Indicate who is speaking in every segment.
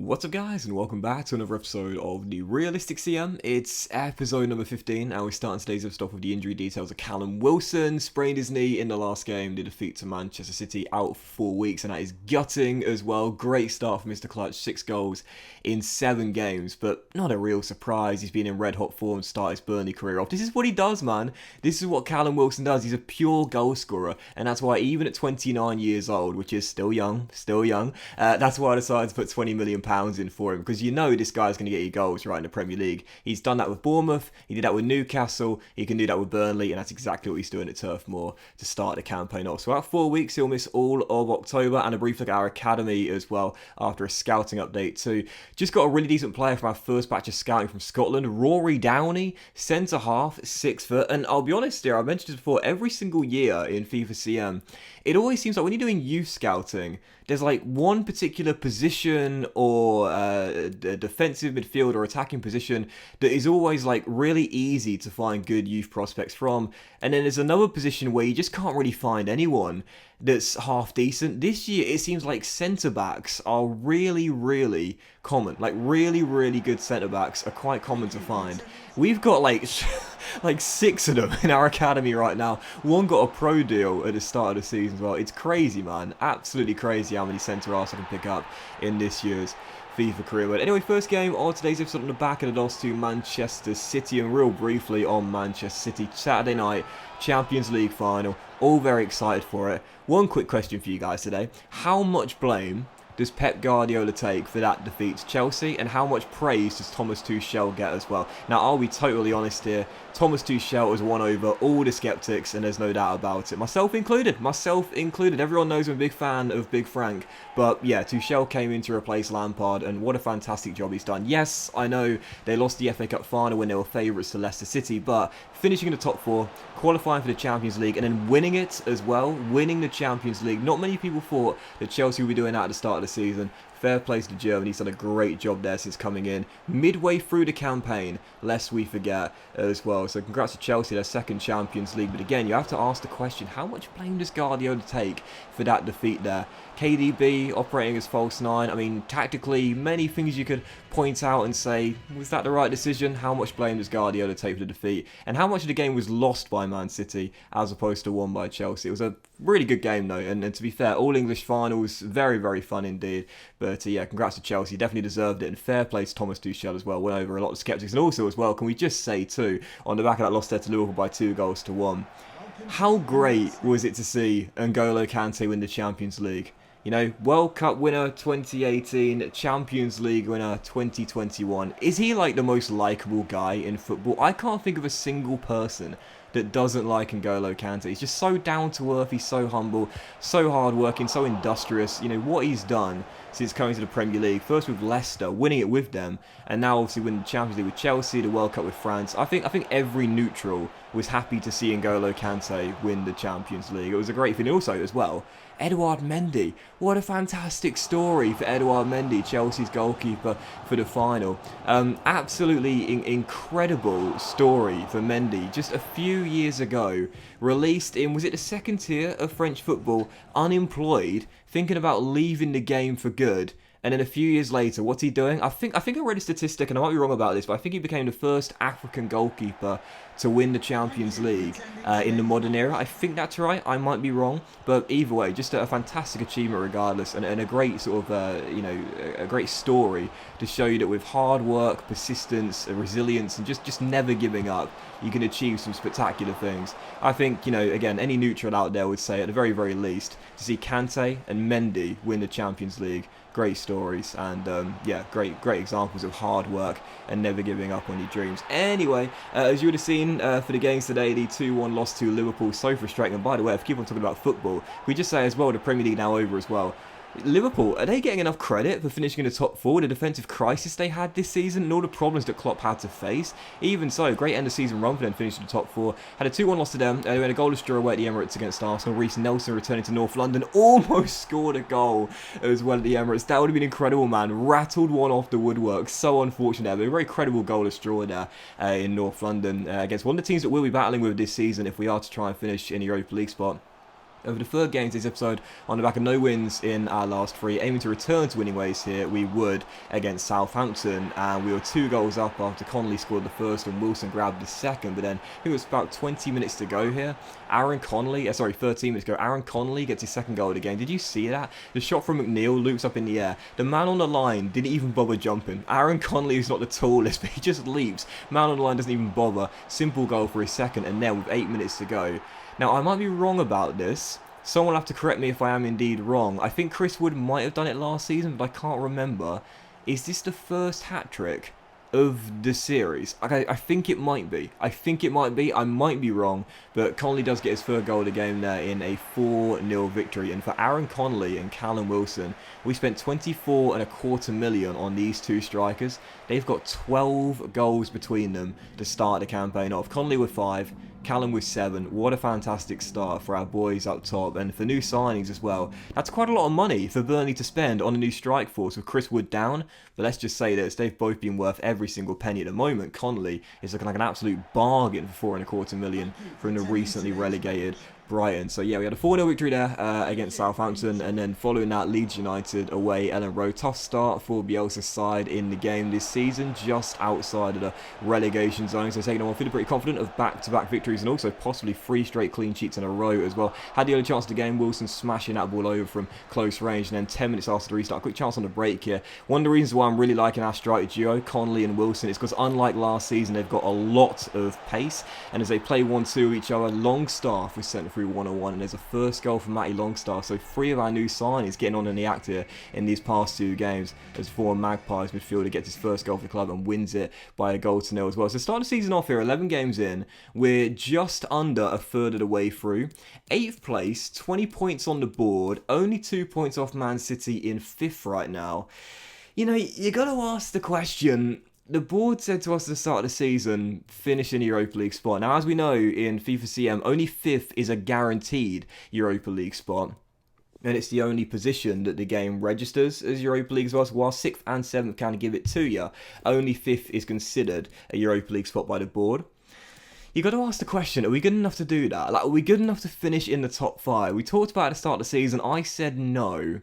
Speaker 1: What's up guys, and welcome back to another episode of the Realistic CM. It's episode number 15, and we're starting today's episode off with the injury details of Callum Wilson. Sprained his knee in the last game, the defeat to Manchester City, out for 4 weeks, and that is gutting as well. Great start for Mr. Clutch, 6 goals in 7 games, but not a real surprise. He's been in red hot form to start his Burnley career off. This is what he does, man. This is what Callum Wilson does. He's a pure goal scorer, and that's why even at 29 years old, which is still young, that's why I decided to put £20 million in for him, because you know this guy's going to get you goals right in the Premier League. He's done that with Bournemouth, he did that with Newcastle, he can do that with Burnley, and that's exactly what he's doing at Turf Moor to start the campaign off. So out 4 weeks, he'll miss all of October, and a brief look at our academy as well after a scouting update too. Just got a really decent player from our first batch of scouting from Scotland, Rory Downey, centre half, 6 foot, and I'll be honest here, I mentioned this before, every single year in FIFA CM, it always seems like when you're doing youth scouting, there's like one particular position or a defensive midfield or attacking position that is always like really easy to find good youth prospects from. And then there's another position where you just can't really find anyone that's half decent. This year, it seems like centre-backs are really common. Like really good centre-backs are quite common to find. We've got like 6 of them in our academy right now. One got a pro deal at the start of the season as well. It's crazy, man. Absolutely crazy how many centre-halves I can pick up in this year's FIFA career. But anyway, first game on today's episode on the back of the loss to Manchester City, and real briefly on Manchester City. Saturday night, Champions League final. All very excited for it. One quick question for you guys today. How much blame does Pep Guardiola take for that defeat to Chelsea, and how much praise does Thomas Tuchel get as well? Now, I'll be totally honest here. Thomas Tuchel has won over all the skeptics, and there's no doubt about it. Myself included. Everyone knows I'm a big fan of Big Frank. But yeah, Tuchel came in to replace Lampard, and what a fantastic job he's done. Yes, I know they lost the FA Cup final when they were favourites to Leicester City, but finishing in the top 4, qualifying for the Champions League, and then winning it as well, winning the Champions League. Not many people thought that Chelsea would be doing that at the start of the season. Fair play to Germany, he's done a great job there since coming in. Midway through the campaign, lest we forget as well. So congrats to Chelsea, their second Champions League. But again, you have to ask the question, how much blame does Guardiola take for that defeat there? KDB operating as false 9. I mean, tactically, many things you could point out and say, was that the right decision? How much blame does Guardiola take for the defeat? And how much of the game was lost by Man City as opposed to won by Chelsea? It was a really good game though, and to be fair, all English finals, very fun indeed. But yeah, congrats to Chelsea, definitely deserved it, and fair play to Thomas Tuchel as well, went over a lot of skeptics. And also as well, can we just say too, on the back of that loss there to Liverpool by 2-1, how great was it to see N'Golo Kante win the Champions League? You know, World Cup winner 2018, Champions League winner 2021. Is he like the most likeable guy in football? I can't think of a single person that doesn't like N'Golo Kante. He's just so down to earth, he's so humble, so hard-working, so industrious. You know, what he's done since coming to the Premier League, first with Leicester, winning it with them, and now obviously winning the Champions League with Chelsea, the World Cup with France. I think every neutral was happy to see N'Golo Kante win the Champions League. It was a great thing. Also, as well, Edouard Mendy. What a fantastic story for Edouard Mendy, Chelsea's goalkeeper for the final. Absolutely incredible story for Mendy. Just a few years ago, released in, was it the second tier of French football, unemployed, thinking about leaving the game for good. And then a few years later, what's he doing? I think I read a statistic, and I might be wrong about this, but I think he became the first African goalkeeper to win the Champions League in the modern era. I think that's right. I might be wrong, but either way, just a fantastic achievement regardless, and a great sort of a great story to show you that with hard work, persistence, resilience, and just never giving up, you can achieve some spectacular things. I think, you know, again, any neutral out there would say at the very least, to see Kante and Mendy win the Champions League, great stories, and yeah, great examples of hard work and never giving up on your dreams. Anyway, as you would have seen for the games today, the 2-1 loss to Liverpool, so frustrating. And by the way, if we keep on talking about football, we just say as well, the Premier League now over as well. Liverpool, are they getting enough credit for finishing in the top 4, the defensive crisis they had this season, and all the problems that Klopp had to face? Even so, great end of season run for them, finishing in the top 4. Had a 2-1 loss to them. They had a goalless draw away at the Emirates against Arsenal. Reece Nelson returning to North London, almost scored a goal as well at the Emirates. That would have been incredible, man. Rattled one off the woodwork. So unfortunate, but a very credible goalless draw there in North London against one of the teams that we'll be battling with this season if we are to try and finish in the Europa League spot. Over the third game of this episode, on the back of no wins in our last 3, aiming to return to winning ways here, we would against Southampton, and we were 2 goals up after Connolly scored the first and Wilson grabbed the second, but then it was about 20 minutes to go here. 13 minutes ago, Aaron Connolly gets his second goal of the game. Did you see that? The shot from McNeil loops up in the air. The man on the line didn't even bother jumping. Aaron Connolly is not the tallest, but he just leaps. Man on the line doesn't even bother. Simple goal for his second, and then with 8 minutes to go. Now, I might be wrong about this. Someone will have to correct me if I am indeed wrong. I think Chris Wood might have done it last season, but I can't remember. Is this the first hat-trick of the series? Okay, I think it might be. I might be wrong, but Connolly does get his third goal of the game there in a 4-0 victory. And for Aaron Connolly and Callum Wilson, we spent 24.25 million on these 2 strikers. They've got 12 goals between them to start the campaign off. Connolly with 5, Callum with 7. What a fantastic start for our boys up top, and for new signings as well. That's quite a lot of money for Burnley to spend on a new strike force with Chris Wood down, but let's just say this, they've both been worth every single penny at the moment. Connolly is looking like an absolute bargain for 4.25 million from the recently relegated Brighton. So yeah, we had a 4-0 victory there against Southampton, and then following that, Leeds United away, Ellen Road. Tough start for Bielsa's side in the game this season, just outside of the relegation zone. So taking on, feeling pretty confident of back-to-back victories and also possibly 3 straight clean sheets in a row as well. Had the only chance of the game, Wilson smashing that ball over from close range, and then 10 minutes after the restart, quick chance on the break here. One of the reasons why I'm really liking our striker duo, Connolly and Wilson, is because unlike last season, they've got a lot of pace, and as they play 1-2 with each other, Longstaff was sent through 101, and there's a first goal from Matty Longstaff. So 3 of our new signings getting on in the act here in these past 2 games, as former Magpies midfielder gets his first goal for the club and wins it by 1-0 as well. So starting the season off here, 11 games in, we're just under a third of the way through. 8th place, 20 points on the board, only 2 points off Man City in 5th right now. You know, you got to ask the question. The board said to us at the start of the season, finish in the Europa League spot. Now, as we know, in FIFA CM, only 5th is a guaranteed Europa League spot. And it's the only position that the game registers as Europa League as well. So while 6th and 7th kind of give it to you, only 5th is considered a Europa League spot by the board. You got to ask the question, are we good enough to do that? Like, are we good enough to finish in the top 5? We talked about it at the start of the season. I said no.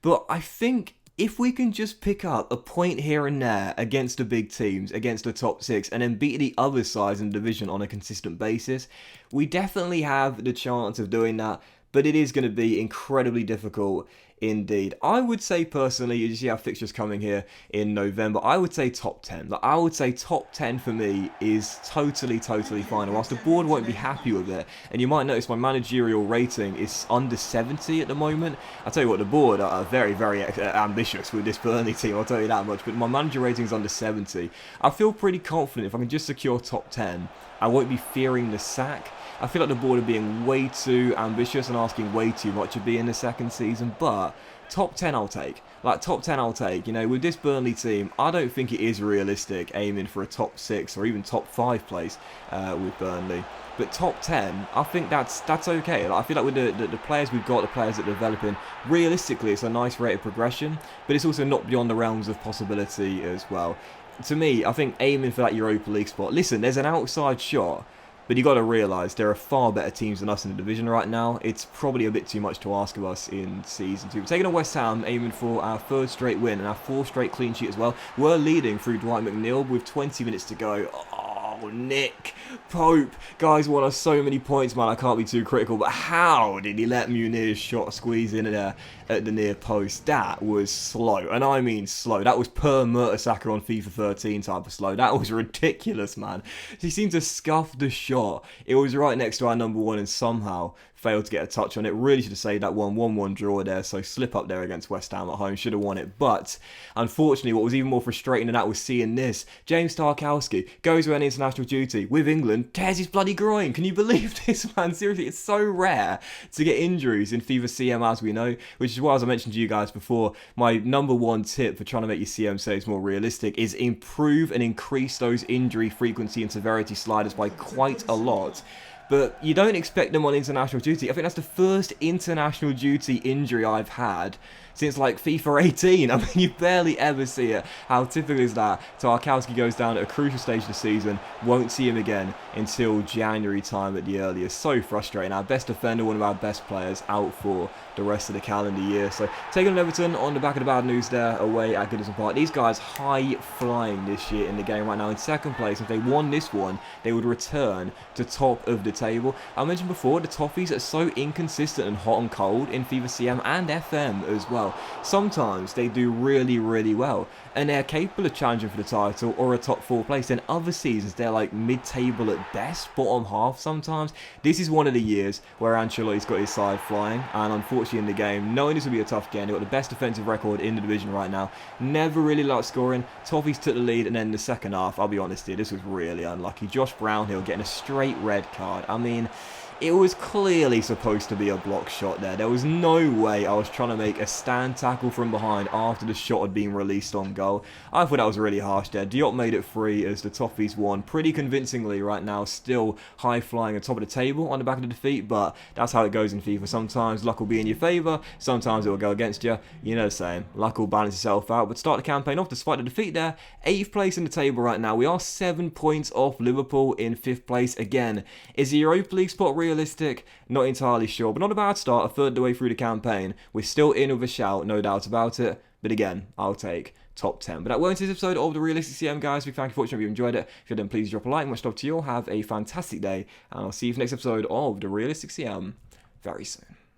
Speaker 1: But I think if we can just pick up a point here and there against the big teams, against the top 6, and then beat the other sides in the division on a consistent basis, we definitely have the chance of doing that, but it is going to be incredibly difficult indeed. I would say personally, you see our fixtures coming here in November, I would say top 10. Like, I would say top 10 for me is totally fine. Whilst the board won't be happy with it, and you might notice my managerial rating is under 70 at the moment. I'll tell you what, the board are very ambitious with this Burnley team, I'll tell you that much, but my manager rating is under 70. I feel pretty confident if I can just secure top 10, I won't be fearing the sack. I feel like the board are being way too ambitious and asking way too much of being the second season, but top 10 I'll take. Like, top 10 I'll take. You know, with this Burnley team, I don't think it is realistic aiming for a top 6 or even top 5 place with Burnley. But top 10, I think that's okay. Like, I feel like with the players we've got, the players that are developing, realistically it's a nice rate of progression, but it's also not beyond the realms of possibility as well. To me, I think aiming for that Europa League spot, listen, there's an outside shot, but you got to realise there are far better teams than us in the division right now. It's probably a bit too much to ask of us in Season 2. We're taking on West Ham, aiming for our 3rd straight win and our 4th straight clean sheet as well. We're leading through Dwight McNeil with 20 minutes to go. Oh, Nick Pope. Guys won us so many points, man. I can't be too critical, but how did he let Munir's shot squeeze in there at the near post? That was slow, and I mean slow. That was per Mertesacker on FIFA 13 type of slow. That was ridiculous, man. He seemed to scuff the shot. It was right next to our number 1 and somehow failed to get a touch on it. Really should have saved that 1-1 draw there, so slip up there against West Ham at home. Should have won it, but unfortunately what was even more frustrating than that was seeing this. James Tarkowski goes away on international duty with England, tears his bloody groin. Can you believe this, man? Seriously, it's so rare to get injuries in FIFA CM, as we know, which is why, as I mentioned to you guys before, my number 1 tip for trying to make your CM saves more realistic is improve and increase those injury frequency and severity sliders by quite a lot. But you don't expect them on international duty. I think that's the first international duty injury I've had since like FIFA 18. I mean, you barely ever see it. How typical is that? Tarkowski goes down at a crucial stage of the season, won't see him again until January time at the earliest. So frustrating. Our best defender, one of our best players, out for the rest of the calendar year. So taking on Everton on the back of the bad news there, away at Goodison Park. These guys high flying this year in the game right now in second place. If they won this one, they would return to top of the table. I mentioned before, the Toffees are so inconsistent and hot and cold in FIFA CM and FM as well. Sometimes they do really, really well, and they're capable of challenging for the title or a top 4 place. Then other seasons, they're like mid-table at best, bottom half sometimes. This is one of the years where Ancelotti's got his side flying, and unfortunately in the game, knowing this will be a tough game, they've got the best defensive record in the division right now. Never really like scoring. Toffees took the lead, and then the second half, I'll be honest here, this was really unlucky. Josh Brownhill getting a straight red card. I mean, it was clearly supposed to be a block shot there. There was no way I was trying to make a stand tackle from behind after the shot had been released on goal. I thought that was really harsh there. Diop made it free as the Toffees won pretty convincingly right now. Still high flying at top of the table on the back of the defeat, but that's how it goes in FIFA. Sometimes luck will be in your favour, sometimes it will go against you. You know the saying, luck will balance itself out. But start the campaign off despite the defeat there. 8th place in the table right now. We are 7 points off Liverpool in 5th place again. Is the Europa League spot realistic? Not entirely sure, but not a bad start. A third of the way through the campaign. We're still in with a shout, no doubt about it. But again, I'll take top 10. But that won't this episode of the Realistic CM, guys. Big thank you for watching. If you enjoyed it, if you did, then please drop a like. Much love to you all. Have a fantastic day, and I'll see you for the next episode of the Realistic CM very soon.